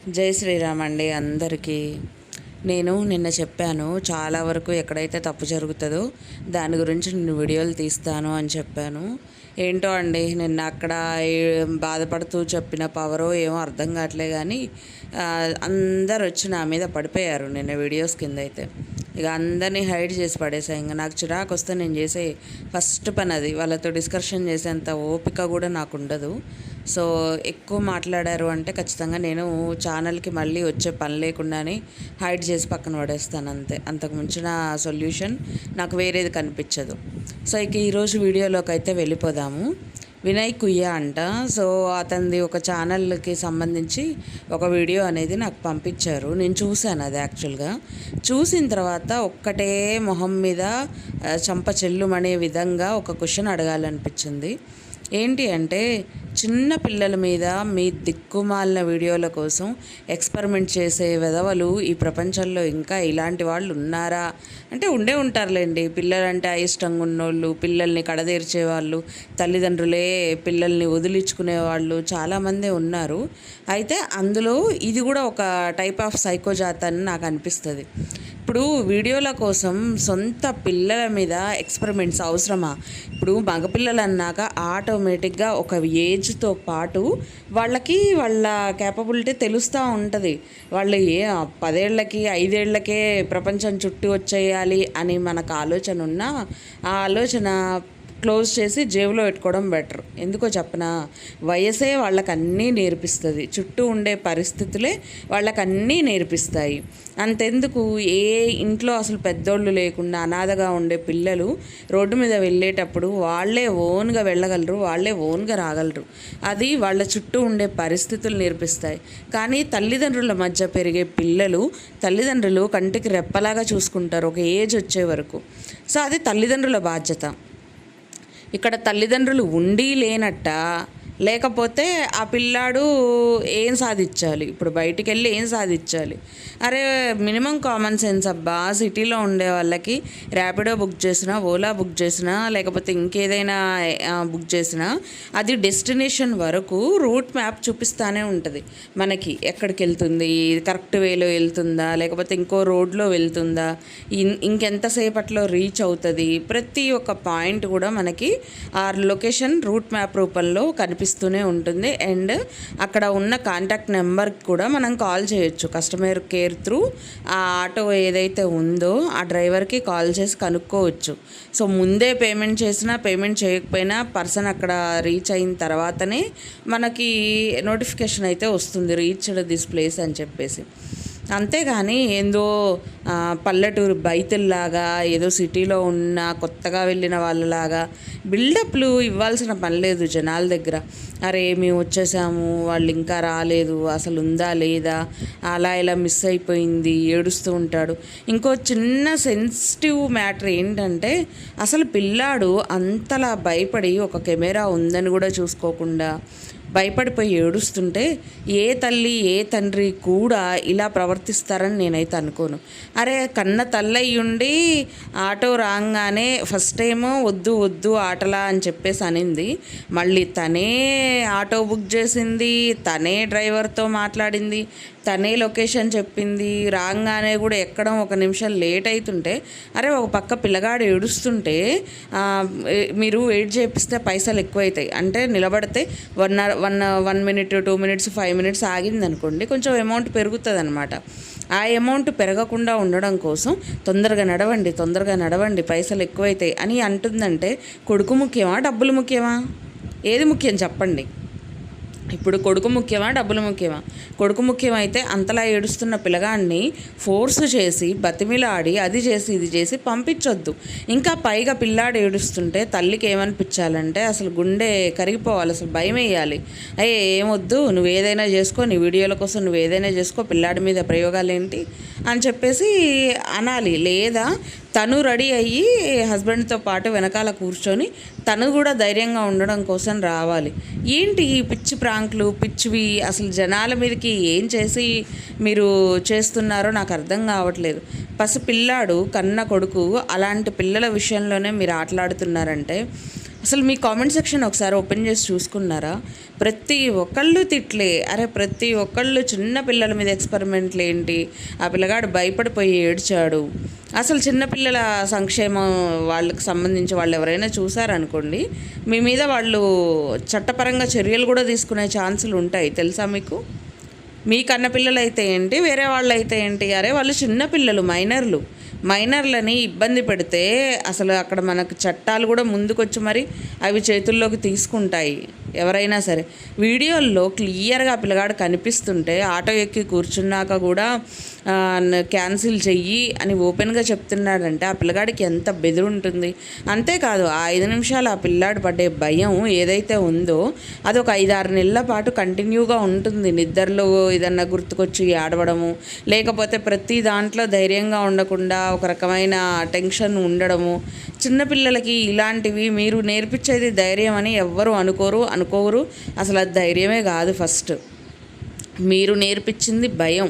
జై శ్రీరామ్ అండి అందరికీ. నేను నిన్న చెప్పాను, చాలా వరకు ఎక్కడైతే తప్పు జరుగుతుందో దాని గురించి నేను వీడియోలు తీస్తాను అని చెప్పాను. ఏంటో అండి, నిన్న అక్కడ బాధపడుతూ చెప్పిన పవరో ఏమో అర్థం కావట్లే, కానీ అందరు వచ్చి నా మీద పడిపోయారు నిన్న వీడియోస్ కింద అయితే. ఇక అందరినీ హైడ్ చేసి పడేసాయి. ఇంకా నాకు చిరాకు వస్తే నేను చేసే ఫస్ట్ పని అది. వాళ్ళతో డిస్కషన్ చేసేంత ఓపిక కూడా నాకు ఉండదు. సో ఎక్కువ మాట్లాడారు అంటే ఖచ్చితంగా నేను ఛానల్కి మళ్ళీ వచ్చే పని లేకుండానే హైడ్ చేసి పక్కన పడేస్తాను అంతే. అంతకు మించిన సొల్యూషన్ నాకు వేరేది కనిపించదు. సో ఇక ఈరోజు వీడియోలోకి అయితే వెళ్ళిపోదాము. వినయ్ కుయ్య అంట. సో అతనిది ఒక ఛానల్కి సంబంధించి ఒక వీడియో అనేది నాకు పంపించారు. నేను చూశాను అది. యాక్చువల్గా చూసిన తర్వాత ఒక్కటే మొహం మీద చంప చెల్లుమనే విధంగా ఒక క్వశ్చన్ అడగాలనిపించింది. ఏంటి అంటే, చిన్న పిల్లల మీద మీ దిక్కుమాలిన వీడియోల కోసం ఎక్స్పెరిమెంట్ చేసే విధవలు ఈ ప్రపంచంలో ఇంకా ఇలాంటి వాళ్ళు ఉన్నారా అంటే ఉండే ఉంటారులేండి. పిల్లలంటే అయిష్టంగా ఉన్నోళ్ళు, పిల్లల్ని కడదేర్చే వాళ్ళు, తల్లిదండ్రులే పిల్లల్ని వదిలించుకునే వాళ్ళు చాలామంది ఉన్నారు. అయితే అందులో ఇది కూడా ఒక టైప్ ఆఫ్ సైకోజాత్ అని నాకు అనిపిస్తుంది. ఇప్పుడు వీడియోల కోసం సొంత పిల్లల మీద ఎక్స్పెరిమెంట్స్ అవసరమా? ఇప్పుడు మగపిల్లలు అన్నాక ఆటోమేటిక్గా ఒక ఏజ్తో పాటు వాళ్ళకి వాళ్ళ క్యాపబిలిటీ తెలుస్తూ ఉంటుంది. వాళ్ళు 10 ఏళ్ళకి 5 ఏళ్ళకే ప్రపంచం చుట్టూ వచ్చేయాలి అని మనకు ఆలోచన ఉన్నా, ఆ ఆలోచన క్లోజ్ చేసి జేబులో పెట్టుకోవడం బెటర్. ఎందుకో చెప్పనా, వయసే వాళ్ళకన్నీ నేర్పిస్తుంది. చుట్టూ ఉండే పరిస్థితులే వాళ్ళకన్నీ నేర్పిస్తాయి. అంతెందుకు, ఏ ఇంట్లో అసలు పెద్దోళ్ళు లేకుండా అనాథగా ఉండే పిల్లలు రోడ్డు మీద వెళ్ళేటప్పుడు వాళ్ళే ఓన్గా వెళ్ళగలరు, వాళ్ళే ఓన్గా రాగలరు. అది వాళ్ళ చుట్టూ ఉండే పరిస్థితులు నేర్పిస్తాయి. కానీ తల్లిదండ్రుల మధ్య పెరిగే పిల్లలు తల్లిదండ్రులు కంటికి రెప్పలాగా చూసుకుంటారు ఒక ఏజ్ వచ్చే వరకు. సో అది తల్లిదండ్రుల బాధ్యత. ఇక్కడ తల్లిదండ్రులు ఉండి లేనట్ట, లేకపోతే ఆ పిల్లాడు ఏం సాధించాలి, ఇప్పుడు బయటికి వెళ్ళి ఏం సాధించాలి? అరే మినిమం కామన్ సెన్స్ అబ్బా. సిటీలో ఉండే వాళ్ళకి ర్యాపిడో బుక్ చేసినా, ఓలా బుక్ చేసినా, లేకపోతే ఇంకేదైనా బుక్ చేసినా అది డెస్టినేషన్ వరకు రూట్ మ్యాప్ చూపిస్తూనే ఉంటుంది మనకి. ఎక్కడికి వెళ్తుంది, కరెక్ట్ వేలో వెళ్తుందా, లేకపోతే ఇంకో రోడ్లో వెళ్తుందా, ఇంకెంతసేపట్లో రీచ్ అవుతుంది, ప్రతి ఒక్క పాయింట్ కూడా మనకి ఆ లొకేషన్ రూట్ మ్యాప్ రూపంలో కనిపిస్తూనే ఉంటుంది. అండ్ అక్కడ ఉన్న కాంటాక్ట్ నెంబర్కి కూడా మనం కాల్ చేయొచ్చు. కస్టమర్ కేర్ త్రూ ఆ ఆటో ఏదైతే ఉందో ఆ డ్రైవర్కి కాల్ చేసి కనుక్కోవచ్చు. సో ముందే పేమెంట్ చేసినా, పేమెంట్ చేయకపోయినా పర్సన్ అక్కడ రీచ్ అయిన తర్వాతనే మనకి నోటిఫికేషన్ అయితే వస్తుంది, రీచ్డ్ దిస్ ప్లేస్ అని చెప్పేసి. అంతేగాని ఏందో పల్లెటూరు బైతుల్లాగా, ఏదో సిటీలో ఉన్న కొత్తగా వెళ్ళిన వాళ్ళలాగా బిల్డప్లు ఇవ్వాల్సిన పని లేదు జనాల దగ్గర. అరే మేము వచ్చేసాము, వాళ్ళు ఇంకా రాలేదు, అసలు ఉందా లేదా, అలా ఇలా మిస్ అయిపోయింది, ఏడుస్తూ ఉంటాడు. ఇంకో చిన్న సెన్సిటివ్ మ్యాటర్ ఏంటంటే, అసలు పిల్లాడు అంతలా భయపడి ఒక కెమెరా ఉందని కూడా చూసుకోకుండా భయపడిపోయి ఏడుస్తుంటే ఏ తల్లి ఏ తండ్రి కూడా ఇలా ప్రవర్తిస్తారని నేనైతే అనుకోను. అరే కన్న తల్లయ్యుండి ఆటో రాగానే ఫస్ట్ టైము వద్దు వద్దు ఆటలా అని చెప్పేసి అనింది. మళ్ళీ తనే ఆటో బుక్ చేసింది, తనే డ్రైవర్తో మాట్లాడింది, తనే లొకేషన్ చెప్పింది. రాగానే కూడా ఎక్కడం 1 నిమిషం లేట్ అవుతుంటే, అరే ఒక పక్క పిల్లగాడు ఏడుస్తుంటే మీరు వెయిట్ చేపిస్తే పైసలు ఎక్కువ అవుతాయి అంటే, నిలబడితే 1 మినిట్ 2 మినిట్స్ 5 మినిట్స్ ఆగింది అనుకోండి, కొంచెం అమౌంట్ పెరుగుతుంది అనమాట. ఆ అమౌంట్ పెరగకుండా ఉండడం కోసం తొందరగా నడవండి పైసలు ఎక్కువైతాయి అని అంటుందంటే, కొడుకు ముఖ్యమా డబ్బులు ముఖ్యమా? ఏది ముఖ్యం చెప్పండి? ఇప్పుడు కొడుకు ముఖ్యమా డబ్బులు ముఖ్యమా? కొడుకు ముఖ్యమైతే అంతలా ఏడుస్తున్న పిల్లగాడిని ఫోర్స్ చేసి బతిమిలాడి అది చేసి ఇది చేసి పంపించొద్దు. ఇంకా పైగా పిల్లాడు ఏడుస్తుంటే తల్లికి ఏమనిపించాలంటే అసలు గుండె కరిగిపోవాలి, అసలు భయం వేయాలి. అయ్యే ఏమొద్దు, నువ్వు ఏదైనా చేసుకో, నీ వీడియోల కోసం నువ్వు ఏదైనా చేసుకో, పిల్లాడి మీద ప్రయోగాలు ఏంటి అని చెప్పేసి అనాలి. లేదా తను రెడీ అయ్యి హస్బెండ్తో పాటు వెనకాల కూర్చొని తను కూడా ధైర్యంగా ఉండడం కోసం రావాలి. ఏంటి ఈ పిచ్చి ప్రాంక్లు, పిచ్చివి అసలు జనాల మీదకి ఏం చేసి మీరు చేస్తున్నారో నాకు అర్థం కావట్లేదు. పసిపిల్లాడు కన్న కొడుకు, అలాంటి పిల్లల విషయంలోనే మీరు ఆటలాడుతున్నారంటే అసలు మీ కామెంట్ సెక్షన్ ఒకసారి ఓపెన్ చేసి చూసుకున్నారా? ప్రతి ఒక్కళ్ళు తిట్లే. అరే ప్రతి ఒక్కళ్ళు చిన్న పిల్లల మీద ఎక్స్పెరిమెంట్లు ఏంటి, ఆ పిల్లగాడు భయపడిపోయి ఏడ్చాడు. అసలు చిన్నపిల్లల సంక్షేమం వాళ్ళకి సంబంధించి వాళ్ళు ఎవరైనా చూసారనుకోండి, మీ మీద వాళ్ళు చట్టపరంగా చర్యలు కూడా తీసుకునే ఛాన్సులు ఉంటాయి, తెలుసా మీకు? మీ కన్న పిల్లలు అయితే ఏంటి, వేరే వాళ్ళు అయితే ఏంటి, అరే వాళ్ళు చిన్నపిల్లలు, మైనర్లని ఇబ్బంది పెడితే అసలు అక్కడ మనకు చట్టాలు కూడా ముందుకొచ్చి మరి అవి చేతుల్లోకి తీసుకుంటాయి ఎవరైనా సరే. వీడియోల్లో క్లియర్గా పిల్లగాడు కనిపిస్తుంటే ఆటో ఎక్కి కూర్చున్నాక కూడా క్యాన్సిల్ చెయ్యి అని ఓపెన్గా చెప్తున్నాడంటే ఆ పిల్లగాడికి ఎంత బెదిరి ఉంటుంది. అంతేకాదు ఆ 5 నిమిషాలు ఆ పిల్లాడు పడే భయం ఏదైతే ఉందో అది ఒక 5-6 నెలల పాటు కంటిన్యూగా ఉంటుంది. నిద్రలో ఏదన్నా గుర్తుకొచ్చి ఆడవడము, లేకపోతే ప్రతి దాంట్లో ధైర్యంగా ఉండకుండా ఒక రకమైన టెన్షన్ ఉండడము. చిన్నపిల్లలకి ఇలాంటివి మీరు నేర్పించేది ధైర్యం అని ఎవ్వరు అనుకోరు. అసలు అది ధైర్యమే కాదు. ఫస్ట్ మీరు నేర్పించింది భయం.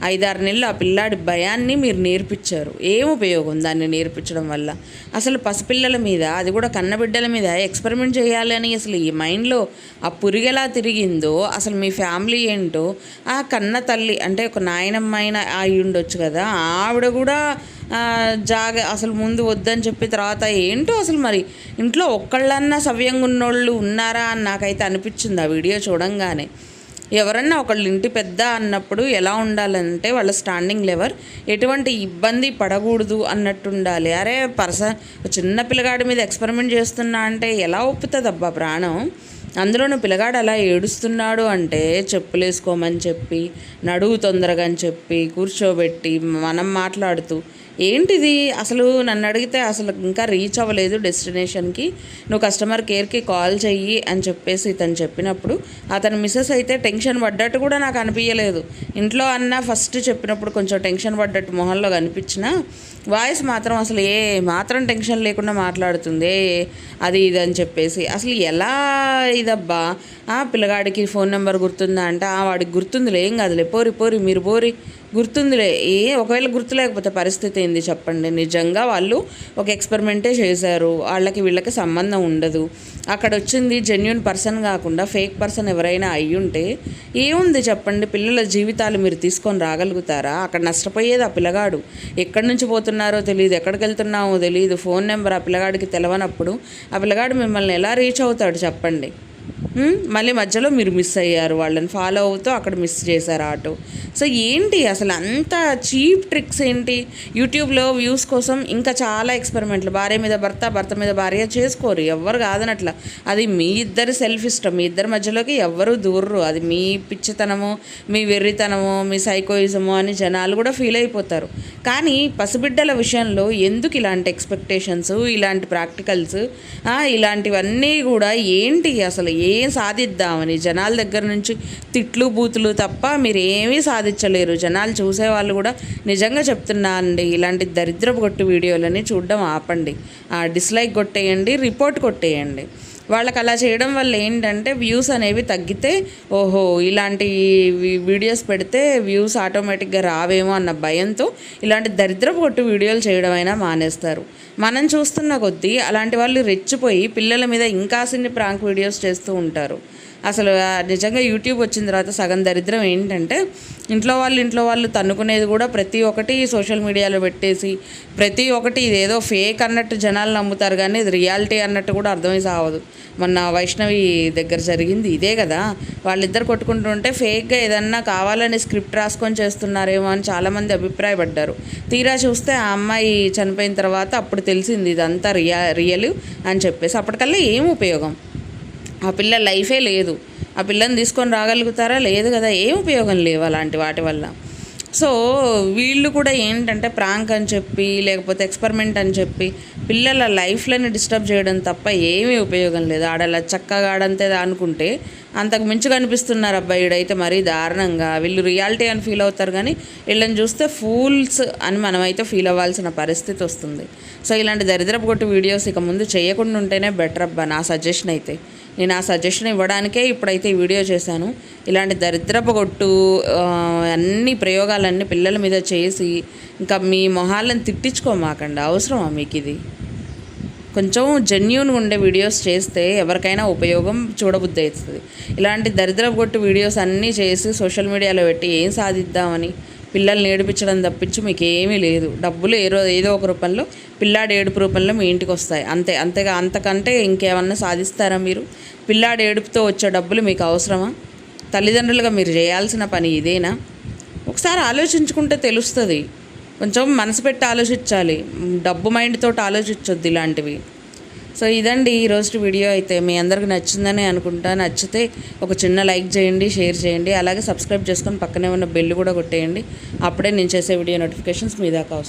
5-6 నెలలు ఆ పిల్లాడి భయాన్ని మీరు నేర్పించారు. ఏం ఉపయోగం దాన్ని నేర్పించడం వల్ల? అసలు పసిపిల్లల మీద, అది కూడా కన్నబిడ్డల మీద ఎక్స్పెరిమెంట్ చేయాలని అసలు ఈ మైండ్లో ఆ పురిగెలా తిరిగిందో, అసలు మీ ఫ్యామిలీ ఏంటో. ఆ కన్న తల్లి అంటే ఒక నాయనమ్మైన అయి ఉండొచ్చు కదా, ఆవిడ కూడా అసలు ముందు వద్దని చెప్పి తర్వాత ఏంటో అసలు మరి ఇంట్లో ఒక్కళ్ళన్నా సవ్యంగా ఉన్నోళ్ళు ఉన్నారా అని నాకైతే అనిపించింది ఆ వీడియో చూడంగానే. ఎవరన్నా ఒకళ్ళు ఇంటి పెద్ద అన్నప్పుడు ఎలా ఉండాలంటే వాళ్ళ స్టాండింగ్ లెవర్ ఎటువంటి ఇబ్బంది పడకూడదు అన్నట్టు ఉండాలి. అరే చిన్న పిల్లగాడి మీద ఎక్స్పెరిమెంట్ చేస్తున్నా అంటే ఎలా ఒప్పుతుంది అబ్బా ప్రాణం? అందులోనూ పిల్లగాడు అలా ఏడుస్తున్నాడు అంటే చెప్పులేసుకోమని చెప్పి, నడువు తొందరగా అని చెప్పి కూర్చోబెట్టి మనం మాట్లాడుతూ, ఏంటిది అసలు నన్ను అడిగితే అసలు ఇంకా రీచ్ అవ్వలేదు డెస్టినేషన్కి, నువ్వు కస్టమర్ కేర్కి కాల్ చెయ్యి అని చెప్పేసి ఇతను చెప్పినప్పుడు అతను మిస్సెస్ అయితే టెన్షన్ పడ్డట్టు కూడా నాకు అనిపించలేదు. ఇంట్లో అన్న ఫస్ట్ చెప్పినప్పుడు కొంచెం టెన్షన్ పడ్డట్టు మొహంలో కనిపించిన వాయిస్ మాత్రం అసలు ఏ మాత్రం టెన్షన్ లేకుండా మాట్లాడుతుంది. అది ఇది అని చెప్పేసి అసలు ఎలా ఇదబ్బా? పిల్లగాడికి ఫోన్ నెంబర్ గుర్తుందా అంటే వాడికి గుర్తుందిలే, ఏం కాదులే, పోరి మీరు గుర్తుందిలే. ఒకవేళ గుర్తు లేకపోతే పరిస్థితి ఏంది చెప్పండి? నిజంగా వాళ్ళు ఒక ఎక్స్పెరిమెంటే చేశారు, వాళ్ళకి వీళ్ళకి సంబంధం ఉండదు. అక్కడ వచ్చింది జెన్యూన్ పర్సన్ కాకుండా ఫేక్ పర్సన్ ఎవరైనా అయ్యుంటే ఏముంది చెప్పండి? పిల్లల జీవితాలు మీరు తీసుకొని రాగలుగుతారా? అక్కడ నష్టపోయేది ఆ పిల్లగాడు. ఎక్కడి నుంచి పోతున్నారో తెలియదు, ఎక్కడికి వెళ్తున్నామో తెలియదు, ఫోన్ నెంబర్ ఆ పిల్లగాడికి తెలవనప్పుడు ఆ పిల్లగాడు మిమ్మల్ని ఎలా రీచ్ అవుతాడు చెప్పండి? మళ్ళీ మధ్యలో మీరు మిస్ అయ్యారు, వాళ్ళని ఫాలో అవుతూ అక్కడ మిస్ చేశారు ఆటో. సో ఏంటి అసలు అంత చీప్ ట్రిక్స్ ఏంటి? యూట్యూబ్లో వ్యూస్ కోసం ఇంకా చాలా ఎక్స్పెరిమెంట్లు, భార్య మీద భర్త, భర్త మీద భార్య చేసుకోరు, ఎవ్వరు కాదనట్ల. అది మీ ఇద్దరి సెల్ఫ్ ఇష్టం, మీ ఇద్దరి మధ్యలోకి ఎవ్వరూ దూరరు. అది మీ పిచ్చితనమో, మీ వెర్రితనమో, మీ సైకోయిజమో అని జనాలు కూడా ఫీల్ అయిపోతారు. కానీ పసిబిడ్డల విషయంలో ఎందుకు ఇలాంటి ఎక్స్పెక్టేషన్స్, ఇలాంటి ప్రాక్టికల్స్, ఇలాంటివన్నీ కూడా ఏంటి? అసలు ఏం సాధిద్దామని జనాల దగ్గర నుంచి తిట్లు బూతులు తప్ప మీరు ఏమీ సాధించలేరు. జనాలు చూసేవాళ్ళు కూడా నిజంగా చెప్తున్నా అండి, ఇలాంటి దరిద్రపు కొట్టు వీడియోలని చూడడం ఆపండి. డిస్లైక్ కొట్టేయండి, రిపోర్ట్ కొట్టేయండి. వాళ్ళకి అలా చేయడం వల్ల ఏంటంటే వ్యూస్ అనేవి తగ్గితే, ఓహో ఇలాంటి వీడియోస్ పెడితే వ్యూస్ ఆటోమేటిక్గా రావేమో అన్న భయంతో ఇలాంటి దరిద్రపు కొట్టు వీడియోలు చేయడం అయినా మానేస్తారు. మనం చూస్తున్న కొద్దీ అలాంటి వాళ్ళు రెచ్చిపోయి పిల్లల మీద ఇంకాసిన్ని ప్రాంక్ వీడియోస్ చేస్తూ ఉంటారు. అసలు నిజంగా యూట్యూబ్ వచ్చిన తర్వాత సగం దరిద్రం ఏంటంటే ఇంట్లో వాళ్ళు తన్నుకునేది కూడా ప్రతి ఒక్కటి సోషల్ మీడియాలో పెట్టేసి, ప్రతి ఒక్కటి ఇదేదో ఫేక్ అన్నట్టు జనాలు నమ్ముతారు, కానీ ఇది రియాలిటీ అన్నట్టు కూడా అర్థమై సావదు. మొన్న వైష్ణవి దగ్గర జరిగింది ఇదే కదా. వాళ్ళిద్దరు కొట్టుకుంటుంటే ఫేక్గా ఏదన్నా కావాలని స్క్రిప్ట్ రాసుకొని చేస్తున్నారేమో అని చాలామంది అభిప్రాయపడ్డారు. తీరా చూస్తే ఆ అమ్మాయి చనిపోయిన తర్వాత అప్పుడు తెలిసింది ఇదంతా రియల్ అని చెప్పేసి. అప్పటికల్లా ఏం ఉపయోగం? ఆ పిల్ల లైఫే లేదు. ఆ పిల్లని తీసుకొని రాగలుగుతారా? లేదు కదా. ఏం ఉపయోగం లేవు అలాంటి వాటి వల్ల. సో వీళ్ళు కూడా ఏంటంటే ప్రాంక్ అని చెప్పి, లేకపోతే ఎక్స్పెరిమెంట్ అని చెప్పి పిల్లల లైఫ్లని డిస్టర్బ్ చేయడం తప్ప ఏమీ ఉపయోగం లేదు. ఆడలా చక్కగా ఆడంతే అనుకుంటే అంతకు మించి కనిపిస్తున్నారు అబ్బాయి ఈడైతే మరీ దారుణంగా. వీళ్ళు రియాలిటీ అని ఫీల్ అవుతారు, కానీ వీళ్ళని చూస్తే ఫూల్స్ అని మనమైతే ఫీల్ అవ్వాల్సిన పరిస్థితి వస్తుంది. సో ఇలాంటి దరిద్రపు కొట్టు వీడియోస్ ఇక ముందు చేయకుండా ఉంటేనే బెటర్ అబ్బా, నా సజెషన్ అయితే. నేను ఆ సజెషన్ ఇవ్వడానికే ఇప్పుడైతే ఈ వీడియో చేశాను. ఇలాంటి దరిద్రపు కొట్టు అన్ని ప్రయోగాలన్నీ పిల్లల మీద చేసి ఇంకా మీ మొహాలను తిట్టించుకోమాకండి. అవసరమా మీకు ఇది? కొంచెం జెన్యూన్గా ఉండే వీడియోస్ చేస్తే ఎవరికైనా ఉపయోగం చూడబుద్ధి అవుతుంది. ఇలాంటి దరిద్రపు కొట్టు వీడియోస్ అన్నీ చేసి సోషల్ మీడియాలో పెట్టి ఏం సాధిద్దామని పిల్లల్ని ఏడిపించడం తప్పించి మీకు ఏమీ లేదు. డబ్బులు ఏదో ఒక రూపంలో పిల్లాడి ఏడుపు రూపంలో మీ ఇంటికి వస్తాయి అంతేగా. అంతకంటే ఇంకేమన్నా సాధిస్తారా మీరు? పిల్లాడి ఏడుపుతో వచ్చే డబ్బులు మీకు అవసరమా? తల్లిదండ్రులుగా మీరు చేయాల్సిన పని ఇదేనా? ఒకసారి ఆలోచించుకుంటే తెలుస్తుంది. కొంచెం మనసు పెట్టి ఆలోచించాలి. డబ్బు మైండ్ తోటి ఆలోచించొద్దు ఇలాంటివి. సో ఇదండి ఈరోజు వీడియో. అయితే మీ అందరికి నచ్చిందని అనుకుంటా. నచ్చితే ఒక చిన్న లైక్ చేయండి, షేర్ చేయండి, అలాగే సబ్స్క్రైబ్ చేసుకొని పక్కనే ఉన్న బెల్ కూడా కొట్టేయండి. అప్పుడే నేను చేసే వీడియో నోటిఫికేషన్స్ మీ దాకా వస్తాయి.